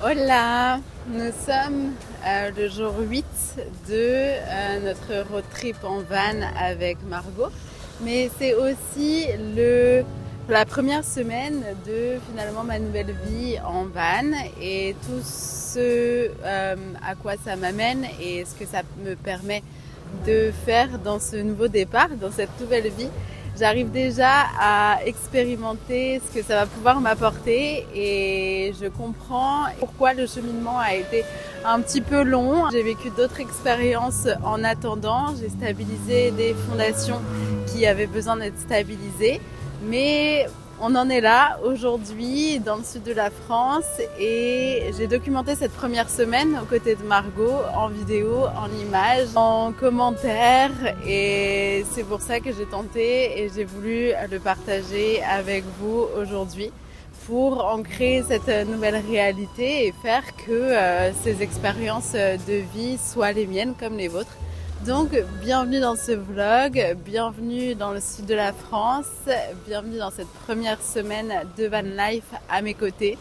Hola, nous sommes le jour 8 de notre road trip en van avec Margot. Mais c'est aussi la première semaine de finalement ma nouvelle vie en van et tout ce à quoi ça m'amène et ce que ça me permet de faire dans ce nouveau départ, dans cette nouvelle vie. J'arrive déjà à expérimenter ce que ça va pouvoir m'apporter et je comprends pourquoi le cheminement a été un petit peu long. J'ai vécu d'autres expériences en attendant. J'ai stabilisé des fondations qui avaient besoin d'être stabilisées. Mais on en est là aujourd'hui dans le sud de la France et j'ai documenté cette première semaine aux côtés de Margot en vidéo, en images, en commentaires et c'est pour ça que j'ai tenté et j'ai voulu le partager avec vous aujourd'hui pour ancrer cette nouvelle réalité et faire que ces expériences de vie soient les miennes comme les vôtres. Donc, bienvenue dans ce vlog, bienvenue dans le sud de la France, bienvenue dans cette première semaine de van life à mes côtés.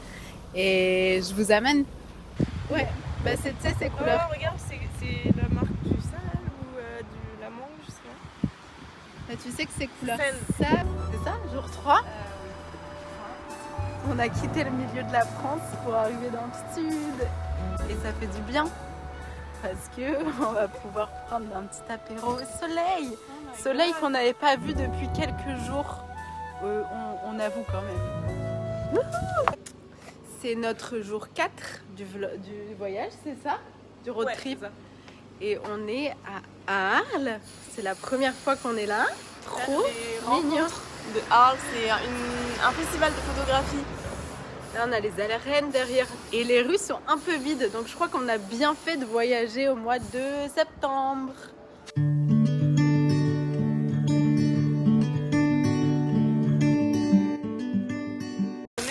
Et je vous amène. Ouais, bah c'est, tu sais, ces couleurs. Oh, regarde, c'est la marque du sel ou de la mangue, je sais pas. Bah, tu sais que ces couleurs. Sel. Ça, c'est ça, jour 3. On a quitté le milieu de la France pour arriver dans le sud. Et ça fait du bien. Parce que on va pouvoir prendre un petit apéro au soleil. Soleil qu'on n'avait pas vu depuis quelques jours. On avoue quand même. Wouhou! C'est notre jour 4 du voyage, c'est ça? Du road trip. Et on est à Arles. C'est la première fois qu'on est là. Trop mignon. De Arles, c'est un festival de photographie. Là, on a les arènes derrière et les rues sont un peu vides. Donc je crois qu'on a bien fait de voyager au mois de septembre. Je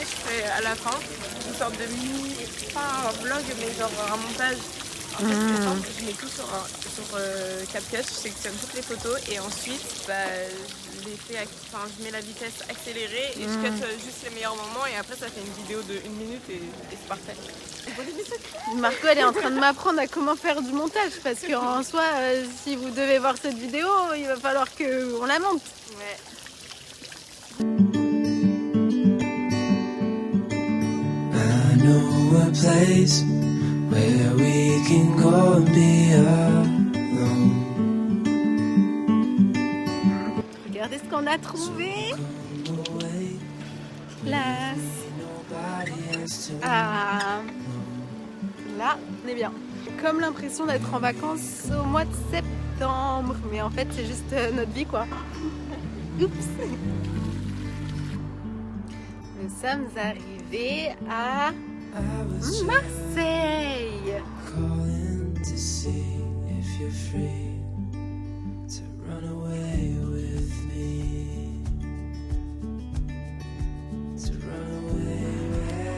ferai à la fin une sorte de mini, pas un vlog, mais genre un montage. En fait, c'est simple, je mets tout sur CapCut, je sélectionne toutes les photos et ensuite je mets la vitesse accélérée et je cut juste les meilleurs moments et après ça fait une vidéo de 1 minute et c'est parfait. Marco, elle est en train de m'apprendre à comment faire du montage parce qu'en soi, si vous devez voir cette vidéo, il va falloir qu'on la monte. Ouais. I know a place where we can go and be alone. Regardez ce qu'on a trouvé. Place. Ah. Là, on est bien. J'ai comme l'impression d'être en vacances au mois de septembre, mais en fait, c'est juste notre vie, quoi. Oups. Nous sommes arrivés à Marseille. Calling to see if you're free to run away with me. To run away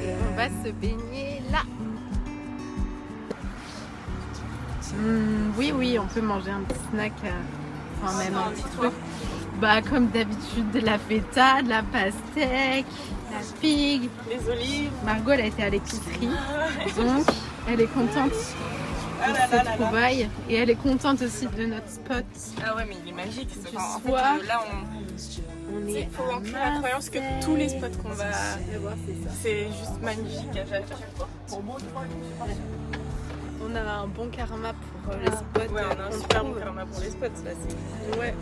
Et on va se baigner là. Oui, on peut manger un petit snack, enfin même un petit truc. Bah comme d'habitude, de la feta, de la pastèque, la figue. Les olives. Margot, elle a été à l'épicerie, donc elle est contente de cette trouvaille. Et elle est contente aussi de notre spot. Ah ouais, mais il est magique. Du En soir. fait, là, il faut ancrer la croyance que tous les spots qu'on va voir, c'est juste magnifique à chaque fois. On a un bon karma pour les spots. Ouais, on a un super bon karma pour les spots. Là, Ouais.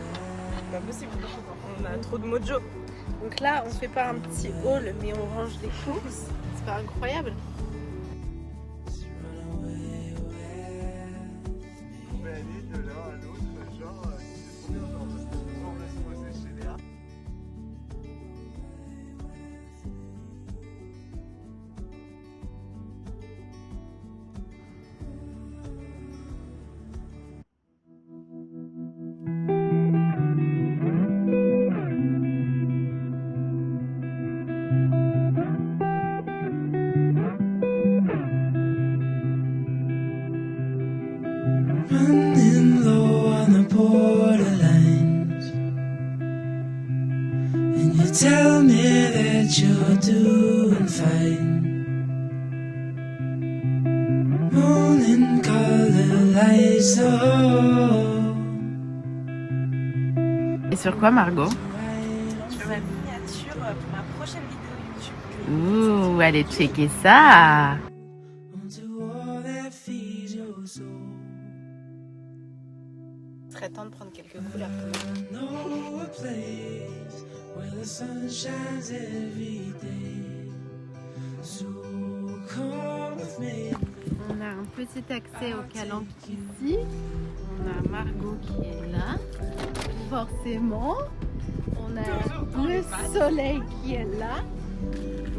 c'est pas possible. On a trop de mojo. Donc là, on fait pas un petit haul, mais on range les courses. C'est pas incroyable? in color lights up. Et sur quoi, Margot? Sur ma miniature pour ma prochaine vidéo YouTube. Ouh, allez checker ça. Onto all that feeds your soul. Il serait temps de prendre quelques couleurs. I know a place where the sun shines every day. So come with me. On a un petit accès au calanque ici. On a Margot qui est là. Forcément. On a le soleil qui est là.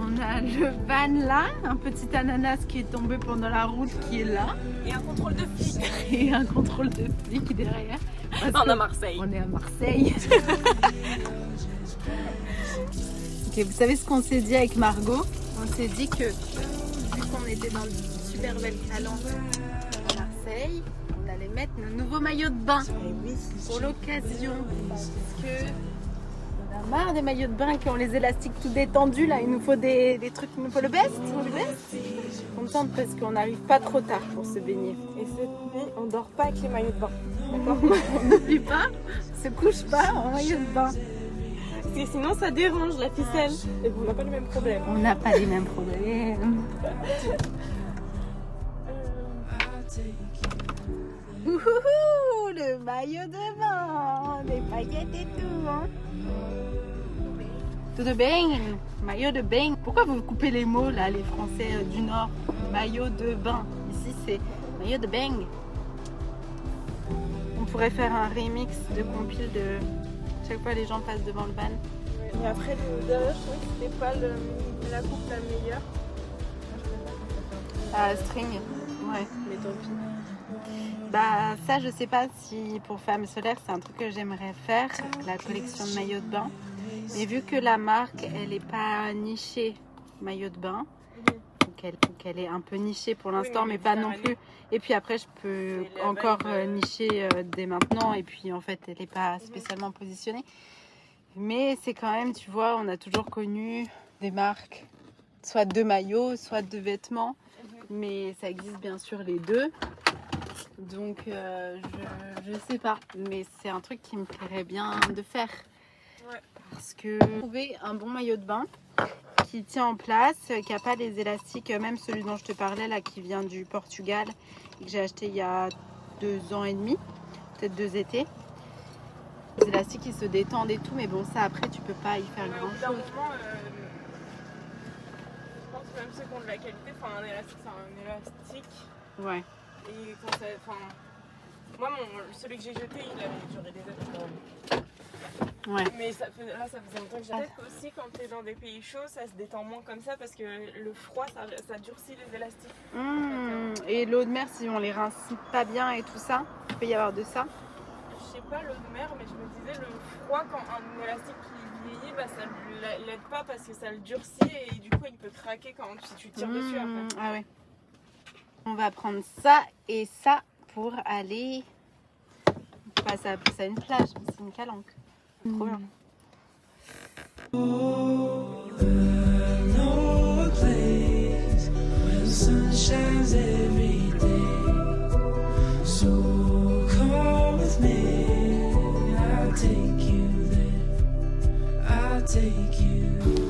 On a le van là. Un petit ananas qui est tombé pendant la route qui est là. Et un contrôle de flic. Et un contrôle de flic derrière. Parce On est à que Marseille. on est à Marseille. Ok, vous savez ce qu'on s'est dit avec Margot? On s'est dit que vu qu'on était dans une super belle calanque à Marseille, on allait mettre nos nouveaux maillots de bain pour l'occasion. Parce que on a marre des maillots de bain qui ont les élastiques tout détendus. Là, il nous faut des trucs, il nous faut le best. Contente parce qu'on n'arrive pas trop tard pour se baigner. Et cette nuit, on dort pas avec les maillots de bain. D'accord? On n'oublie pas, on se couche pas en maillot de bain. Parce que sinon, ça dérange la ficelle. Et vous n'avez pas le même problème. On n'a pas les mêmes problèmes. Ouhouhou, le maillot de bain, les paillettes et tout. Hein. Tout de bain, maillot de bain. Pourquoi vous coupez les mots là, les Français du Nord? Maillot de bain. Ici c'est maillot de bain. On pourrait faire un remix de compile de chaque fois les gens passent devant le van. Et après, derrière, je trouvais que c'était pas la coupe la meilleure. Ah, string, ouais. Mais tant pis. Bah ça je sais pas si pour Femmes Solaires c'est un truc que j'aimerais faire, la collection de maillots de bain. Mais vu que la marque elle est pas nichée maillot de bain, donc elle est un peu nichée pour l'instant mais pas non plus. Et puis après je peux encore nicher dès maintenant et puis en fait elle est pas spécialement positionnée. Mais c'est quand même, tu vois, on a toujours connu des marques, soit de maillots, soit de vêtements. Mais ça existe bien sûr les deux. Donc je sais pas, mais c'est un truc qui me plairait bien de faire. Ouais. Parce que trouver un bon maillot de bain qui tient en place, qui n'a pas les élastiques, même celui dont je te parlais là qui vient du Portugal et que j'ai acheté il y a 2 ans et demi, peut-être 2 étés. Les élastiques ils se détendent et tout, mais bon ça après tu peux pas y faire Mais au grand bout d'un chose. moment, je pense que même ceux qui ont de la qualité, enfin un élastique c'est un élastique. Ouais. Et quand ça, enfin, moi celui que j'ai jeté, il avait duré des années quand même. Ouais. Mais ça faisait longtemps que j'ai. Peut-être aussi quand tu es dans des pays chauds, ça se détend moins comme ça parce que le froid, ça durcit les élastiques. Et l'eau de mer, si on les rince pas bien et tout ça, il peut y avoir de ça. Je sais pas l'eau de mer, mais je me disais le froid quand un élastique qui vieillit, bah, ça l'aide pas parce que ça le durcit et du coup il peut craquer quand si tu tires dessus après. Ah ouais. On va prendre ça et ça pour aller. On peut pas appeler ça une plage, mais c'est une calanque. Trop bien. I know a place where the sun shines every day. So come with me, I'll take you there. I'll take you there.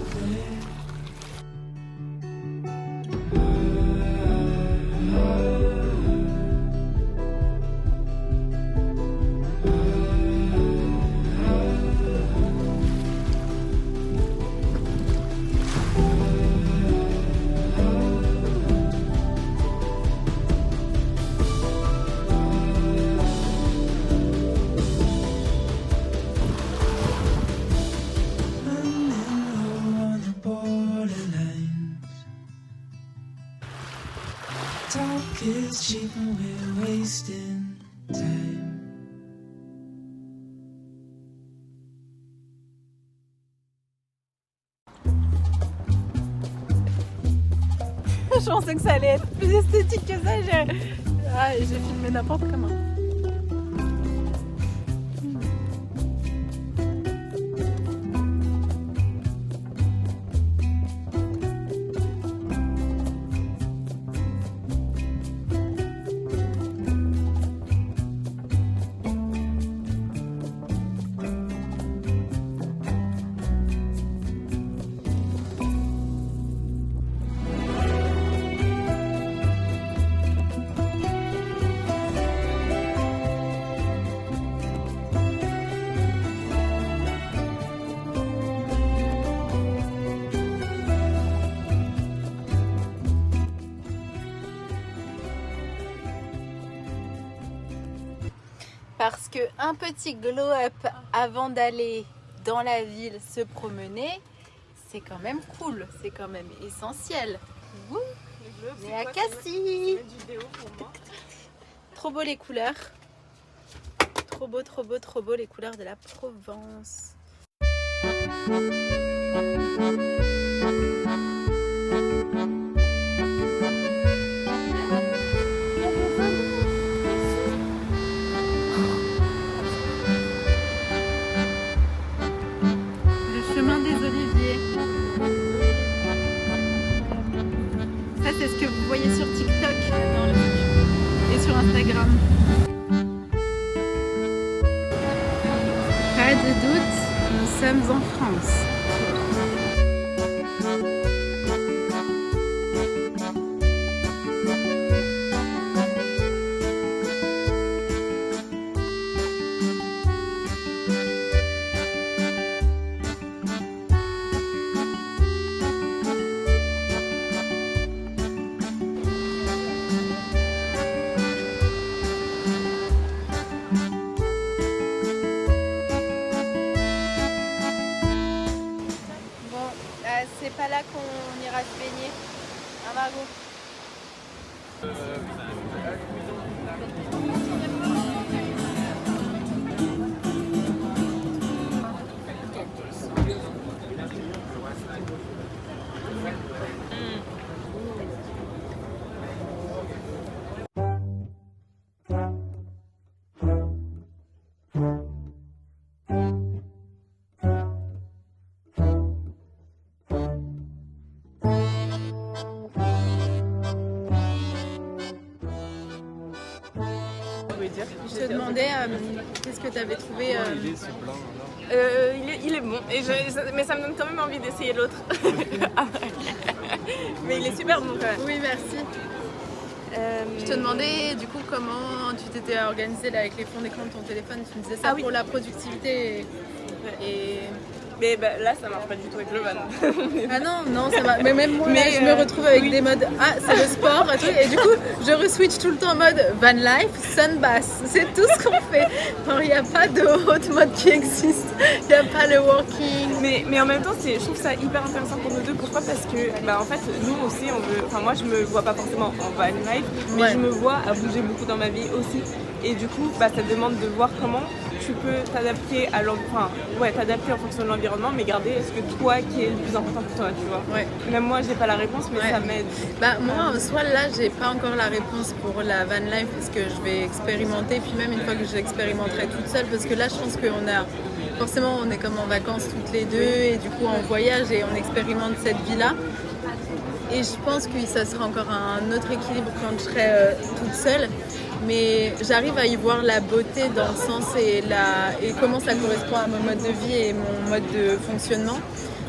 Talk is cheap and we're wasting time. Je pensais que ça allait être plus esthétique que ça. J'ai filmé n'importe comment. Parce que un petit glow-up avant d'aller dans la ville se promener, c'est quand même cool, c'est quand même essentiel. Wouh, on est à Cassis. Trop beau les couleurs. Trop beau, trop beau, trop beau les couleurs de la Provence. Le chemin des Oliviers. Ça, c'est ce que vous voyez sur TikTok et sur Instagram. Pas de doute, nous sommes en France. C'est pas là qu'on ira se baigner, hein Margot? Je te demandais qu'est-ce que tu avais trouvé. Il est bon, mais ça me donne quand même envie d'essayer l'autre. Mais il est super bon quand même. Oui, merci. Je te demandais du coup comment tu t'étais organisée là, avec les fonds d'écran de ton téléphone. Tu me disais ça pour la productivité et... Mais bah, là ça marche pas du tout avec le van. Ah non, ça va. Mais même moi là, je me retrouve avec des modes. Ah, c'est le sport et du coup je reswitch tout le temps en mode van life, sunbath. C'est tout ce qu'on fait. Il n'y a pas d'autre mode qui existe. Il n'y a pas le working. Mais en même temps, je trouve ça hyper intéressant pour nous deux. Pourquoi? Parce que bah, en fait, nous aussi, on veut. Enfin, moi, je me vois pas forcément en van life, mais je me vois à bouger beaucoup dans ma vie aussi. Et du coup, bah, ça demande de voir comment tu peux t'adapter à t'adapter en fonction de l'environnement, mais garder ce que toi qui est le plus important pour toi, tu vois. Ouais. Même moi, j'ai pas la réponse, mais ça m'aide. Bah moi, en soi, là, j'ai pas encore la réponse pour la van life parce que je vais expérimenter. Puis même une fois que j'expérimenterai toute seule, parce que là, je pense qu'on a forcément, on est comme en vacances toutes les deux et du coup on voyage et on expérimente cette vie-là. Et je pense que ça sera encore un autre équilibre quand je serai toute seule. Mais j'arrive à y voir la beauté dans le sens et comment ça correspond à mon mode de vie et mon mode de fonctionnement.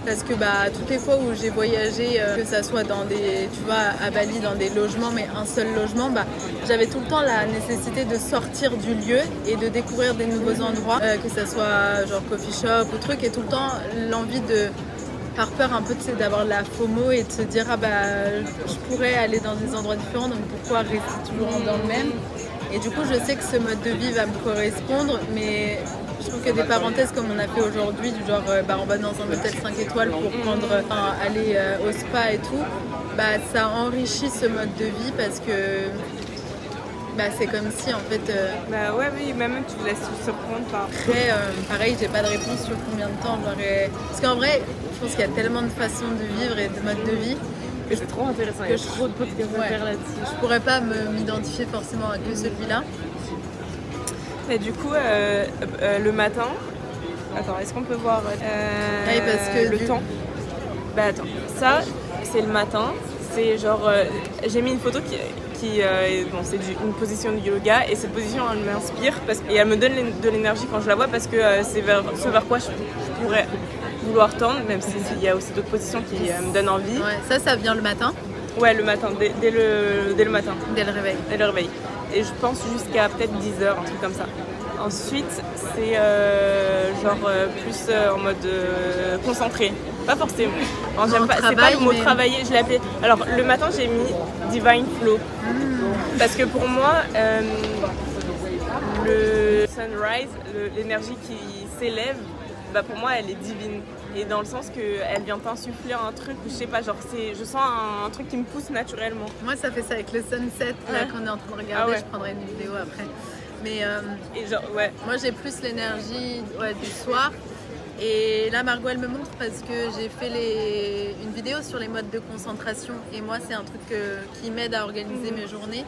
Parce que toutes les fois où j'ai voyagé, que ça soit dans à Bali, dans des logements, mais un seul logement, j'avais tout le temps la nécessité de sortir du lieu et de découvrir des nouveaux endroits, que ça soit genre coffee shop ou truc, et tout le temps l'envie de... par peur un peu d'avoir la FOMO et de se dire je pourrais aller dans des endroits différents, donc pourquoi rester toujours dans le même. Et du coup je sais que ce mode de vie va me correspondre, mais je trouve que des parenthèses comme on a fait aujourd'hui, du genre on va dans un hôtel 5 étoiles pour aller au spa et tout, ça enrichit ce mode de vie parce que c'est comme si en fait... oui, même tu te laisses surprendre par... Après, pareil, j'ai pas de réponse sur combien de temps j'aurais... Parce qu'en vrai, je pense qu'il y a tellement de façons de vivre et de modes de vie. Et c'est trop intéressant, il y a trop de podcasts à faire là-dessus. Je pourrais pas m'identifier forcément à que celui-là. Et du coup, le matin... Attends, est-ce qu'on peut voir oui, parce que le temps? Attends, ça, c'est le matin. C'est genre... j'ai mis une photo c'est une position de yoga et cette position elle m'inspire et elle me donne de l'énergie quand je la vois parce que c'est ce vers quoi je pourrais vouloir tendre, même s'il y a aussi d'autres positions qui me donnent envie. Ouais, ça vient le matin? Ouais, le matin, dès le matin. Dès le réveil. Dès le réveil. Et je pense jusqu'à peut-être 10h, un truc comme ça. Ensuite, c'est plus en mode concentré. Pas forcément. J'aime pas, c'est pas le mot travailler, je l'ai appelé. Alors, le matin, j'ai mis Divine Flow. Parce que pour moi, le sunrise, l'énergie qui s'élève, bah pour moi elle est divine. Et dans le sens qu'elle vient t'insuffler un truc, je sais pas, genre je sens un truc qui me pousse naturellement. Moi ça fait ça avec le sunset là qu'on est en train de regarder, je prendrai une vidéo après. Mais et genre, ouais. Moi j'ai plus l'énergie du soir. Et là Margot elle me montre parce que j'ai fait une vidéo sur les modes de concentration. Et moi c'est un truc qui m'aide à organiser mes journées.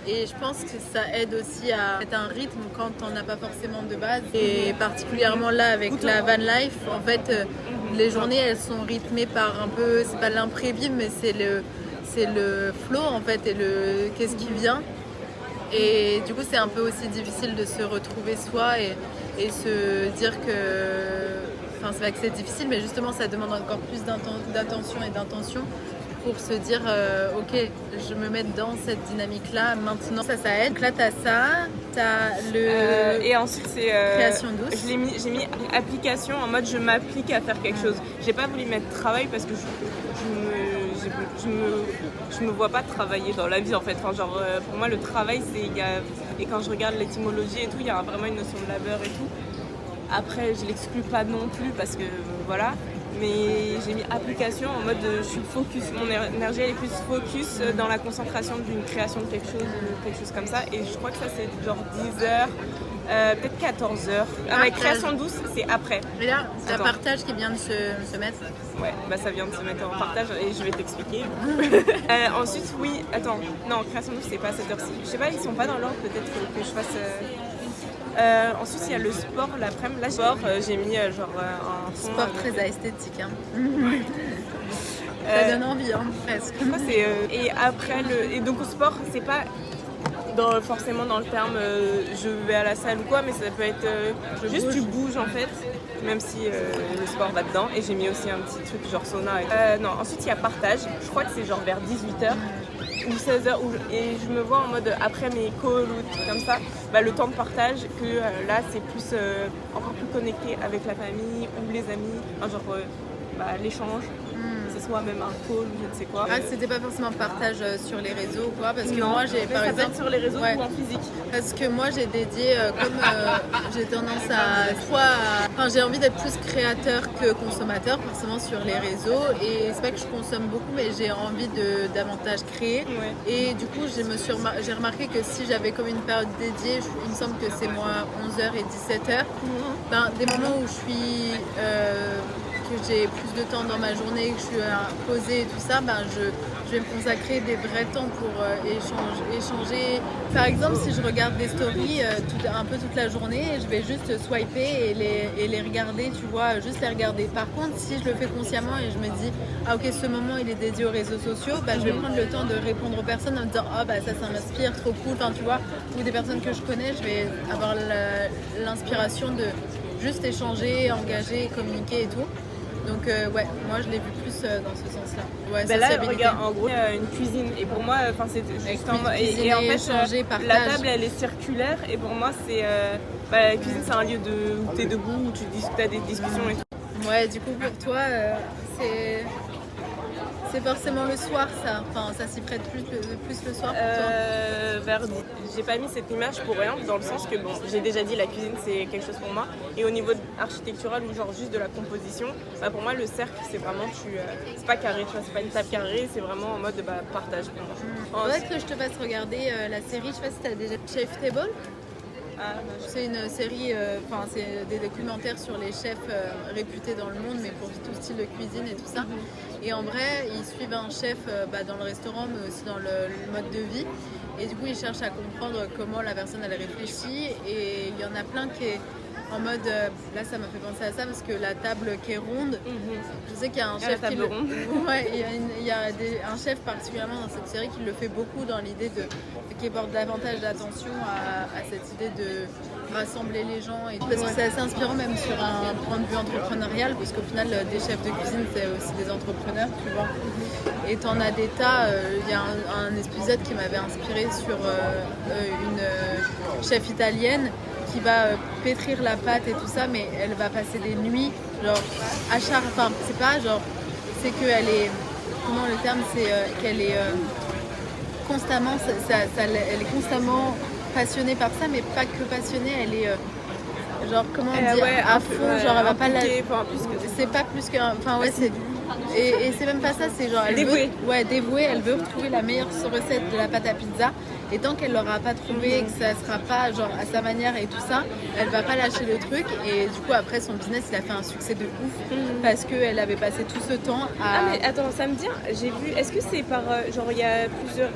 Et je pense que ça aide aussi à mettre un rythme quand on n'a pas forcément de base. Et particulièrement là avec la van life, en fait les journées elles sont rythmées par un peu, c'est pas l'imprévisible mais c'est le flow en fait et le qu'est-ce qui vient. Et du coup c'est un peu aussi difficile de se retrouver soi et se dire que, enfin c'est vrai que c'est difficile mais justement ça demande encore plus d'attention et d'intention pour se dire ok je me mets dans cette dynamique là maintenant, ça aide. Donc là t'as ça, t'as le et ensuite c'est création douce. J'ai mis application en mode je m'applique à faire quelque chose. J'ai pas voulu mettre travail parce que je me vois pas travailler dans la vie en fait. Enfin, genre pour moi le travail et quand je regarde l'étymologie et tout, il y a vraiment une notion de labeur et tout. Après je l'exclus pas non plus parce que voilà. Mais j'ai mis application en mode je suis focus, mon énergie elle est plus focus dans la concentration d'une création de quelque chose comme ça. Et je crois que ça c'est genre 10h, peut-être 14h. Avec création douce c'est après. Et là c'est un partage qui vient de se mettre. Ouais, bah ça vient de se mettre en partage et je vais t'expliquer. Ensuite oui, attends, non création douce c'est pas à cette heure-ci. Je sais pas, ils sont pas dans l'ordre, peut-être que je fasse... ensuite il y a le sport l'après-midi. Là sport j'ai mis genre un fond, sport très esthétique hein. Ça donne envie hein, presque. Et après et donc au sport c'est pas forcément dans le terme je vais à la salle ou quoi, mais ça peut être juste tu bouges en fait, même si le sport va dedans. Et j'ai mis aussi un petit truc genre sauna non, ensuite il y a partage, je crois que c'est genre vers 18h ou 16h et je me vois en mode après mes calls ou trucs comme ça, bah, le temps de partage que là c'est plus encore plus connecté avec la famille ou les amis, genre l'échange, que ce soit même un call ou je ne sais quoi. Ah, c'était pas forcément partage sur les réseaux ou quoi, parce que moi j'ai par ça exemple peut être sur les réseaux ou en physique. Parce que moi j'ai dédié comme j'ai tendance à j'ai envie d'être plus créateur que consommateur forcément sur les réseaux, et c'est pas que je consomme beaucoup mais j'ai envie de davantage créer. Et du coup j'ai remarqué que si j'avais comme une période dédiée, il me semble que c'est moi 11h et 17h, des moments où je suis que j'ai plus de temps dans ma journée, que je suis posée et tout ça, je vais me consacrer des vrais temps pour échanger. Par exemple, si je regarde des stories un peu toute la journée, je vais juste swiper et les regarder, tu vois, juste les regarder. Par contre, si je le fais consciemment et je me dis, ah ok, ce moment il est dédié aux réseaux sociaux, je vais prendre le temps de répondre aux personnes en me disant, ah ça m'inspire, trop cool, enfin tu vois, ou des personnes que je connais, je vais avoir l'inspiration de juste échanger, engager, communiquer et tout. Donc moi je l'ai vu plus dans ce sens-là. Ouais, là regarde, en gros une cuisine, et pour moi c'est juste et en fait échanger, la table elle est circulaire, et pour moi c'est la cuisine c'est un lieu où tu es debout, où tu as des discussions et tout. Ouais, du coup pour toi c'est forcément le soir ça, enfin ça s'y prête plus le soir pour toi. J'ai pas mis cette image pour rien, dans le sens que bon, j'ai déjà dit la cuisine c'est quelque chose pour moi, et au niveau architectural ou genre juste de la composition, pour moi le cercle c'est vraiment c'est pas carré, tu vois, c'est pas une table carrée, c'est vraiment en mode partage pour moi. Faudrait que je te fasse regarder la série, je sais pas si t'as déjà Chef Table. C'est une série, c'est des documentaires sur les chefs réputés dans le monde, mais pour tout style de cuisine et tout ça. Et en vrai, ils suivent un chef dans le restaurant, mais aussi dans le mode de vie. Et du coup, ils cherchent à comprendre comment la personne elle réfléchit. Et il y en a plein qui est en mode, là ça m'a fait penser à ça parce que la table qui est ronde, je sais qu'il y a un chef il y a un chef particulièrement dans cette série qui le fait beaucoup dans l'idée qui porte davantage d'attention à cette idée de rassembler les gens, et parce que c'est assez inspirant même sur un point de vue entrepreneurial, parce qu'au final des chefs de cuisine c'est aussi des entrepreneurs, tu vois, et t'en as des tas. Il y a un épisode qui m'avait inspiré sur une chef italienne qui va pétrir la pâte et tout ça, mais elle va passer des nuits genre c'est pas genre, c'est qu'elle est, comment le terme, c'est qu'elle est constamment elle est constamment passionnée par ça, mais pas que passionnée, elle est genre comment dire ouais, à fond, genre elle va pas la... enfin, plus que C'est pas plus qu'un... Enfin ouais, c'est... Et c'est même pas ça, c'est genre... Elle dévouée. Dévouée, elle veut retrouver la meilleure recette de la pâte à pizza. Et tant qu'elle l'aura pas trouvé, et que ça sera pas genre à sa manière et tout ça, elle va pas lâcher le truc. Et du coup après son business il a fait un succès de ouf parce qu'elle avait passé tout ce temps à... Ah mais attends, ça me dit, j'ai vu, est-ce que c'est par, genre il y a plusieurs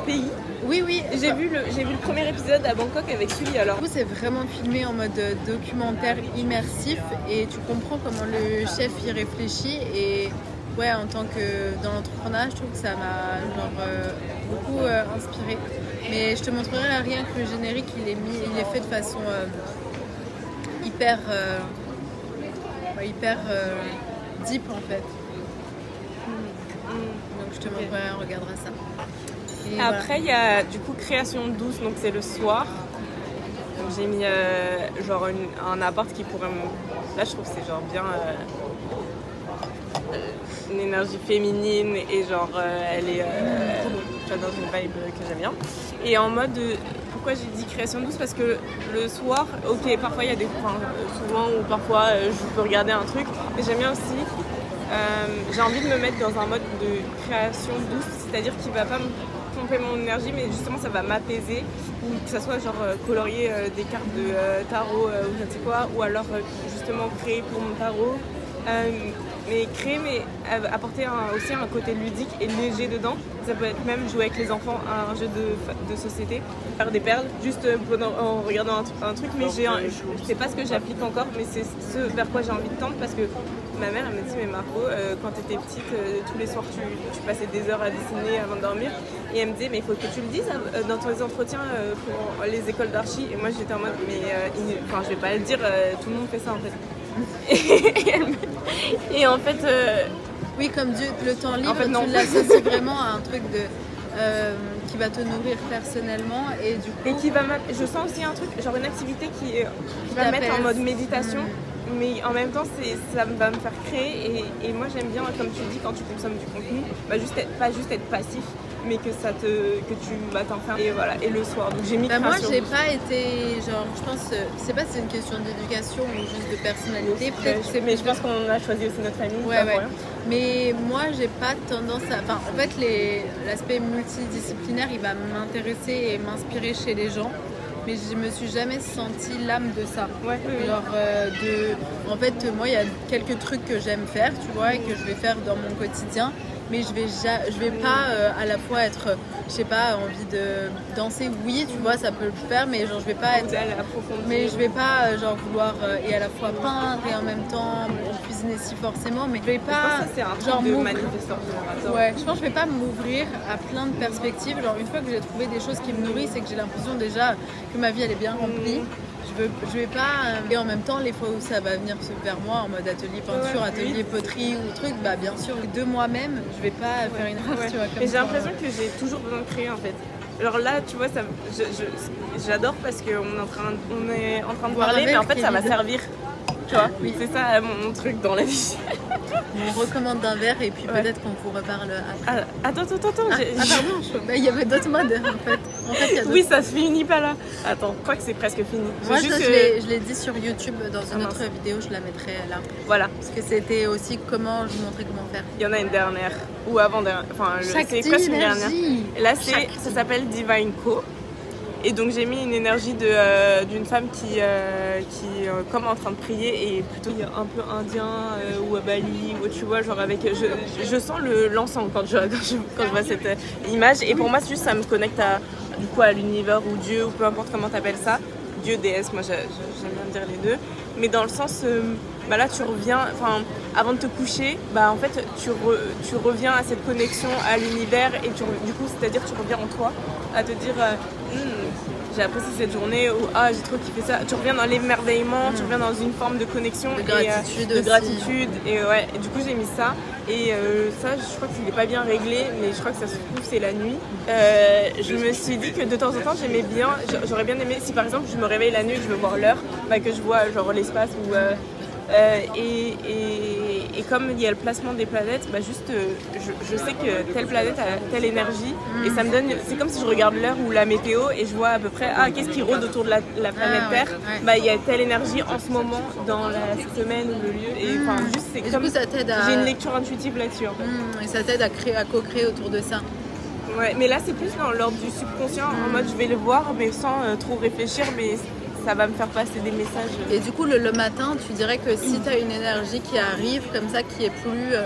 pays? Oui. J'ai vu le premier épisode à Bangkok avec Sully alors. Du coup, c'est vraiment filmé en mode documentaire immersif et tu comprends comment le chef y réfléchit. Et ouais, en tant que dans l'entrepreneuriat, je trouve que ça m'a beaucoup inspiré. Mais je te montrerai rien que le générique, il est fait de façon hyper deep en fait. Donc je te montrerai, on regardera ça. Et après, il y a du coup création douce, donc c'est le soir. Donc j'ai mis genre un appart qui pourrait me... Là, je trouve que c'est genre bien une énergie féminine et genre elle est tu vois, dans une vibe que j'aime bien. Et en mode... pourquoi j'ai dit création douce? Parce que le soir, ok, parfois il y a des... Enfin, souvent ou parfois je peux regarder un truc, mais j'aime bien aussi... j'ai envie de me mettre dans un mode de création douce, c'est-à-dire qu'il va pas me pomper mon énergie, mais justement ça va m'apaiser, ou que ça soit genre colorier des cartes de tarot ou je ne sais quoi, ou alors justement créer pour mon tarot, mais créer, mais apporter aussi un côté ludique et léger dedans. Ça peut être même jouer avec les enfants à un jeu de société, faire des perles, juste en regardant un truc, mais je sais pas ce que j'applique encore, mais c'est ce vers quoi j'ai envie de tendre, parce que ma mère elle me dit, mais Margot, quand tu étais petite, tous les soirs tu passais des heures à dessiner avant de dormir, et elle me disait, mais il faut que tu le dises dans tes entretiens pour les écoles d'archi. Et moi j'étais en mode, mais je vais pas le dire, tout le monde fait ça en fait. Et en fait oui, comme Dieu, le temps libre, en fait, non. tu l'associes vraiment à un truc qui va te nourrir personnellement et du coup... Et qui va je sens aussi un truc, genre une activité qui va me mettre en mode méditation, mais en même temps ça va me faire créer, et moi j'aime bien, comme tu dis, quand tu consommes du contenu, pas juste être passif, mais que tu vas t'en faire. Et voilà, et le soir, donc j'ai mis moi création j'ai douce. pas été, genre je pense, je sais pas si c'est une question d'éducation ou juste de personnalité, peut-être que Mais je pense qu'on a choisi aussi notre famille. Ouais. Mais moi j'ai pas tendance à... Enfin en fait l'aspect multidisciplinaire il va m'intéresser et m'inspirer chez les gens, mais je me suis jamais sentie l'âme de ça. Ouais, oui. Genre en fait moi il y a quelques trucs que j'aime faire, tu vois, et que je vais faire dans mon quotidien, mais je vais pas à la fois être, je sais pas, envie de danser, oui, tu vois, ça peut le faire, mais genre je vais pas être... Mais je vais pas genre vouloir et à la fois peindre et en même temps cuisiner si forcément, mais je vais pas... Ça, c'est un genre truc de manifestant. Ouais, je pense que je vais pas m'ouvrir à plein de perspectives. Genre une fois que j'ai trouvé des choses qui me nourrissent et que j'ai l'impression déjà que ma vie elle est bien remplie, je vais pas... Et en même temps, les fois où ça va venir vers moi en mode atelier peinture, atelier poterie ou truc, bah bien sûr, de moi-même, je vais pas faire une race, tu vois. Comme et j'ai l'impression que j'ai toujours besoin de créer en fait. Alors là, tu vois, j'adore parce qu'on est en train de parler, mais en fait ça va servir. Tu vois, oui. C'est ça mon truc dans la vie. On recommande un verre et puis peut-être qu'on vous reparle après. Attends. Pardon, il y avait d'autres modes en fait. Il y a oui, ça se finit pas là. Attends, je crois que c'est presque fini. Moi, je l'ai dit sur YouTube dans une autre vidéo, je la mettrai là. Voilà. Parce que c'était aussi je vous montrais comment faire. Il y en a une dernière, ou avant-dernière. Enfin, c'est presque une dernière. Et là, ça s'appelle Divine Co. Et donc j'ai mis une énergie d'une femme qui comme en train de prier, et plutôt un peu indien ou à Bali, ou tu vois, genre avec... Je sens l'encens quand je vois cette image, et pour moi juste ça me connecte à l'univers ou Dieu, ou peu importe comment t'appelles ça. Dieu, déesse, moi j'aime bien dire les deux. Mais dans le sens, là tu reviens, avant de te coucher, en fait tu reviens à cette connexion à l'univers, et du coup c'est-à-dire tu reviens en toi, à te dire j'ai apprécié cette journée, ou j'ai trop kiffé ça. Tu reviens dans l'émerveillement, tu reviens dans une forme de connexion, de gratitude. Et ouais, et du coup j'ai mis ça, et ça je crois qu'il n'est pas bien réglé, mais je crois que ça se trouve c'est la nuit. Je me suis dit que de temps en temps j'aimais bien, j'aurais bien aimé, si par exemple je me réveille la nuit et que je veux voir l'heure, que je vois genre l'espace, ou Et comme il y a le placement des planètes, bah juste je sais que telle planète a telle énergie et ça me donne, c'est comme si je regarde l'heure ou la météo et je vois à peu près qu'est-ce qui rôde autour de la planète Terre. Ouais. Bah il y a telle énergie en ce moment dans la semaine ou le lieu et enfin juste c'est Et comme du coup, ça t'aide à... j'ai une lecture intuitive là-dessus en fait. Et ça t'aide à co-créer autour de ça. Ouais, mais là c'est plus dans l'ordre du subconscient en mode je vais le voir mais sans trop réfléchir, mais ça va me faire passer des messages. Et du coup, le matin, tu dirais que si tu as une énergie qui arrive comme ça, qui est plus,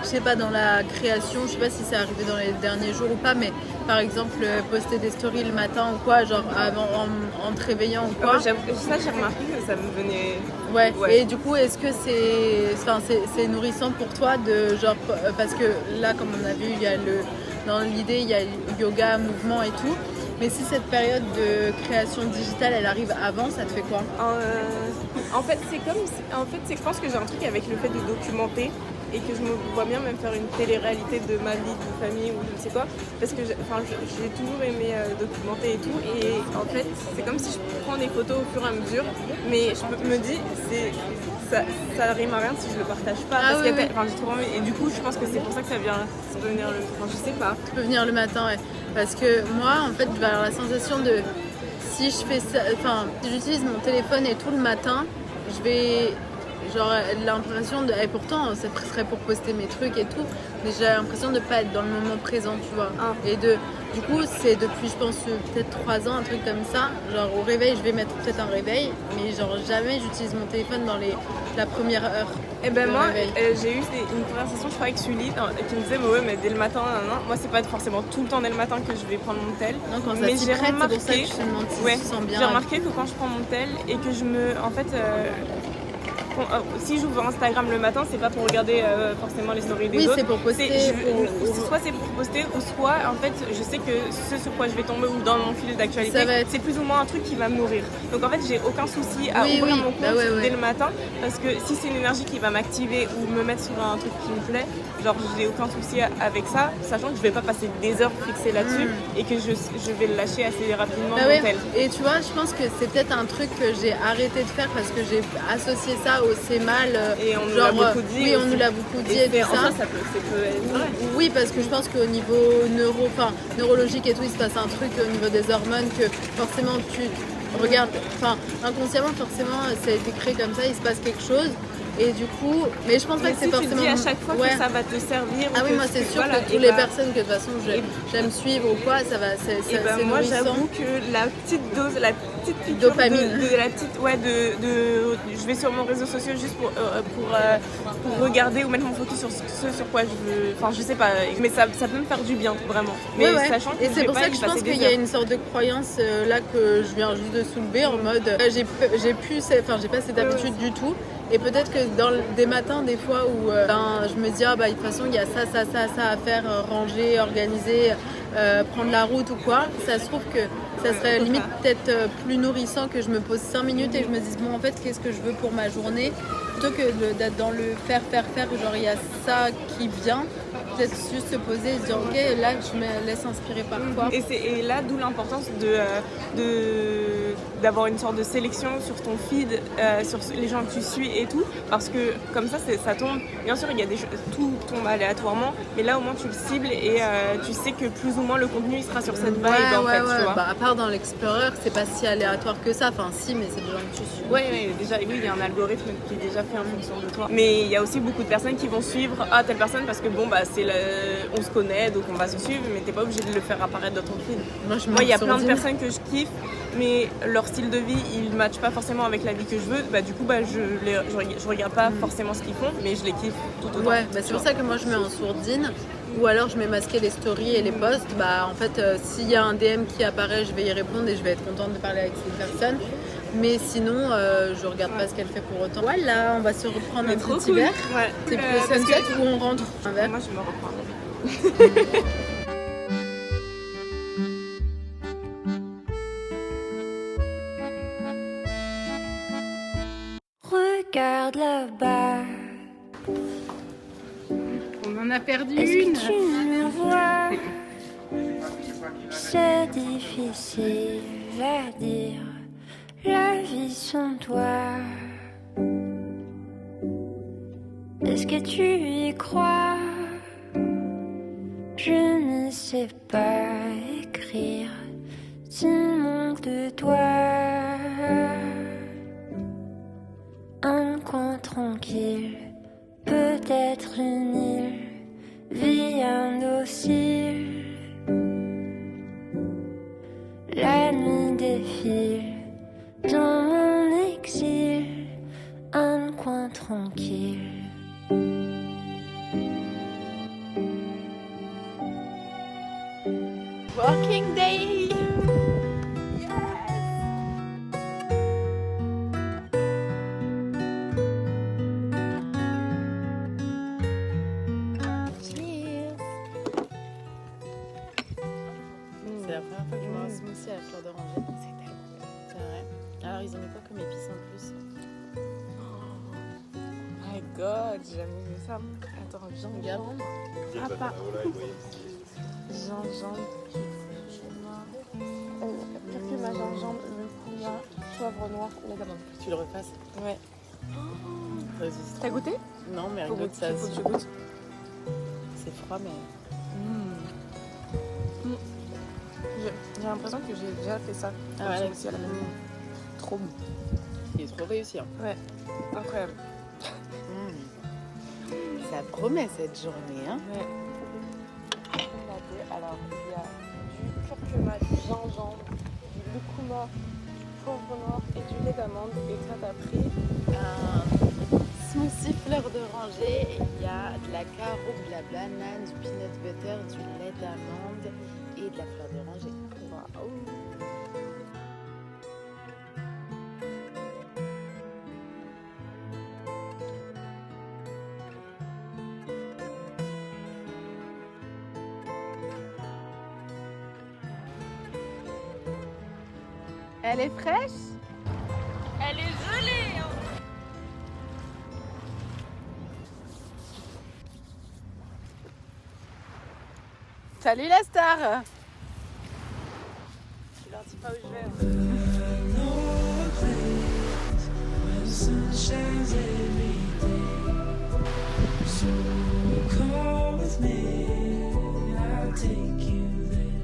je sais pas, dans la création, je sais pas si c'est arrivé dans les derniers jours ou pas, mais par exemple, poster des stories le matin ou quoi, genre avant, en te réveillant ou quoi. Ça, j'ai remarqué que ça me venait. Ouais. Ouais. Et du coup, est-ce que c'est nourrissant pour toi de genre, parce que là, comme on a vu, il y a dans l'idée, il y a yoga, mouvement et tout. Mais si cette période de création digitale, elle arrive avant, ça te fait quoi? En fait, je pense que j'ai un truc avec le fait de documenter et que je me vois bien même faire une télé-réalité de ma vie de famille ou je ne sais quoi. Parce que j'ai toujours aimé documenter et tout. Et en fait, c'est comme si je prends des photos au fur et à mesure. Mais je me dis, ça rime à rien si je le partage pas. Parce qu'il y a j'ai trop envie. Et du coup, je pense que c'est pour ça que ça peut venir je sais pas. Ça peut venir le matin, ouais. Parce que moi, en fait, je vais avoir la sensation de... Si je fais ça... Enfin, si j'utilise mon téléphone et tout le matin, je vais... Genre, l'impression de... Et pourtant, ça serait pour poster mes trucs et tout. Mais j'ai l'impression de pas être dans le moment présent, tu vois. Et du coup, c'est depuis, je pense, peut-être 3 ans, un truc comme ça. Genre, au réveil, je vais mettre peut-être un réveil. Mais genre, jamais j'utilise mon téléphone dans la première heure. Et ben moi, j'ai eu une conversation, je crois, avec Sully, qui me disait, mais dès le matin, moi, c'est pas forcément tout le temps dès le matin que je vais prendre mon tel. Non, quand ça mais j'ai remarqué, c'est pour ça que je te demande si tu sens bien. J'ai remarqué que quand je prends mon tel et que je me... En fait... si j'ouvre Instagram le matin, c'est pas pour regarder forcément les stories des autres. Oui, c'est pour poster. Soit c'est pour poster, ou soit en fait je sais que ce sur quoi je vais tomber ou dans mon fil d'actualité, c'est plus ou moins un truc qui va me nourrir. Donc en fait j'ai aucun souci à ouvrir mon compte dès le matin, parce que si c'est une énergie qui va m'activer ou me mettre sur un truc qui me plaît, genre j'ai aucun souci avec ça, sachant que je vais pas passer des heures fixées là-dessus et que je vais le lâcher assez rapidement. Et tu vois, je pense que c'est peut-être un truc que j'ai arrêté de faire parce que j'ai associé ça au c'est mal. Et on nous l'a beaucoup dit. Oui, on nous l'a beaucoup dit et tout ça. Ça peut être vrai. Oui, parce que je pense qu'au niveau neurologique et tout, il se passe un truc au niveau des hormones que forcément tu regardes, inconsciemment forcément ça a été créé comme ça, il se passe quelque chose. Et du coup, mais je pense pas que c'est forcément... tu te dis à chaque fois que ça va te servir. Ah oui, moi c'est sûr que toutes les personnes que de toute façon j'aime suivre ou quoi, ça va, c'est moi nourrissant. j'avoue que la petite dose, la petite piqûre dopamine. Je vais sur mon réseau social juste pour regarder ou mettre mon focus sur ce sur quoi je veux... Enfin je sais pas, mais ça peut me faire du bien, vraiment. Mais sachant que et c'est pour ça que je pense qu'il y a une sorte de croyance là que je viens juste de soulever en mode j'ai pas cette habitude du tout. Et peut-être que dans des matins, des fois où je me dis, de toute façon, il y a ça à faire, ranger, organiser, prendre la route ou quoi, ça se trouve que ça serait limite peut-être plus nourrissant que je me pose 5 minutes et je me dise, bon, en fait, qu'est-ce que je veux pour ma journée, plutôt que d'être dans le faire, genre, il y a ça qui vient. Peut-être juste se poser et se dire ok, là je me laisse inspirer par quoi. Et là d'où l'importance d'avoir une sorte de sélection sur ton feed, sur les gens que tu suis et tout, parce que comme ça tombe, bien sûr il y a tout tombe aléatoirement, mais là au moins tu le cibles et tu sais que plus ou moins le contenu il sera sur cette vibe en fait. Tu vois. À part dans l'Explorer c'est pas si aléatoire que ça, si mais c'est des gens que tu suis. Déjà il y a un algorithme qui est déjà fait en fonction de toi, mais il y a aussi beaucoup de personnes qui vont suivre telle personne parce que on se connaît donc on va se suivre, mais t'es pas obligé de le faire apparaître dans ton feed. Moi il y a plein de personnes que je kiffe, mais leur style de vie il ne matche pas forcément avec la vie que je veux, du coup je regarde pas forcément ce qu'ils font, mais je les kiffe tout autant. C'est pour ça que moi je mets en sourdine, ou alors je mets masquer les stories et les posts. En fait s'il y a un DM qui apparaît, je vais y répondre et je vais être contente de parler avec cette personne. Mais sinon, je regarde pas ce qu'elle fait pour autant. Voilà, on va se reprendre un petit verre. C'est plus le sunset ou on rentre un verre. Moi, je me reprends. Regarde là-bas. On en a perdu Est-ce une. que tu me vois? C'est difficile à dire. La vie sans toi. Est-ce que tu y crois? Je ne sais pas écrire s'il manque de toi. Un coin tranquille, peut-être une île, vie indocile. La nuit défile dans mon exil, un coin tranquille. Working day! Cheers! C'est la première fois que je bois un smoothie à la fleur d'oranger. C'est tellement bon. C'est vrai. Alors, ils ont mis quoi comme épices en plus? Oh my god, j'ai jamais vu ça. Attends, gingembre. Ah, pas. Gingembre, curcuma, gingembre, lucuma, poivre noir, lait d'amande. Tu le repasses? Ouais. Résiste. T'as goûté? Non, mais Faut rien que ça. que tu goûtes. C'est froid, mais. J'ai l'impression que j'ai déjà fait ça. Ah ouais, aussi à la maison. Trop bon. Il est trop réussi. Hein. Ouais, incroyable. Ça promet cette journée. Hein. Ouais. Alors, il y a du curcuma, du gingembre, du lucuma, du poivre noir et du lait d'amande. Et toi, t'as pris Un smoothie fleur d'oranger. Il y a de la carotte, de la banane, du peanut butter, du lait d'amande et de la fleur d'oranger. waouh. Elle est fraîche? Elle est gelée hein. Salut la star! Tu leur dis pas où je vais. No place where the sun shines every day. So come with me, I'll take you there.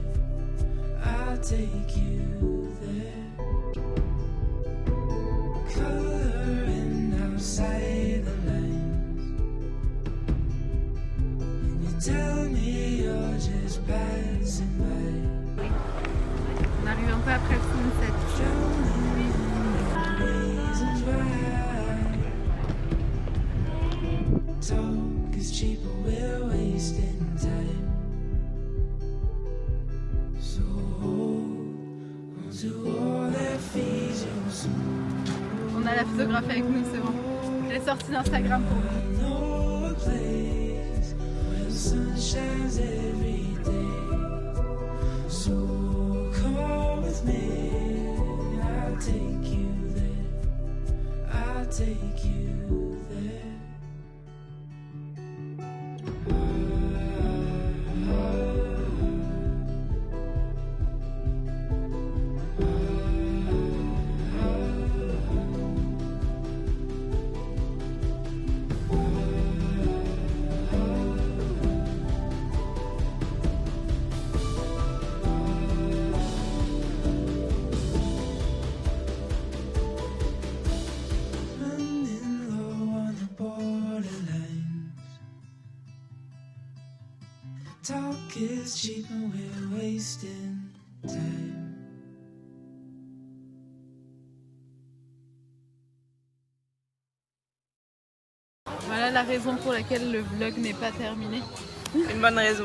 I'll take you there. Coloring outside the lines, and you tell me you're just passing by. On arrive un peu après le sunset. Reasons why talk is cheap, but we're wasting time. So hold on to all that feeds your soul. On a la photographe avec nous, c'est bon. Je l'ai sortie d'Instagram pour vous. I know a place where the sun shines every day. So come with me, I'll take you there. I'll take you there. Running low on the borderlines. Talk is cheap and we're wasting time. Voilà la raison pour laquelle le vlog n'est pas terminé. Une bonne raison.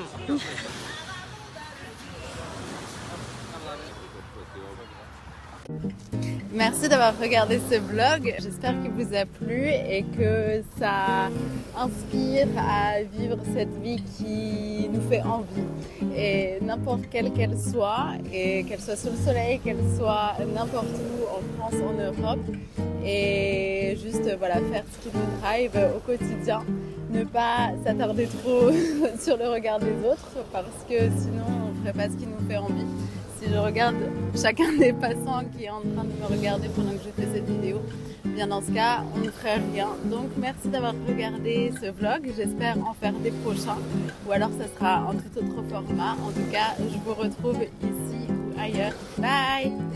Merci d'avoir regardé ce vlog. J'espère qu'il vous a plu et que ça inspire à vivre cette vie qui nous fait envie. Et n'importe quelle qu'elle soit, et qu'elle soit sous le soleil, qu'elle soit n'importe où en France, en Europe. Et juste voilà, faire ce qui nous drive au quotidien. Ne pas s'attarder trop sur le regard des autres parce que sinon on ne ferait pas ce qui nous fait envie. Si je regarde chacun des passants qui est en train de me regarder pendant que je fais cette vidéo, bien dans ce cas, on ne ferait rien. Donc merci d'avoir regardé ce vlog. J'espère en faire des prochains. Ou alors ça sera un tout autre format. En tout cas, je vous retrouve ici ou ailleurs. Bye!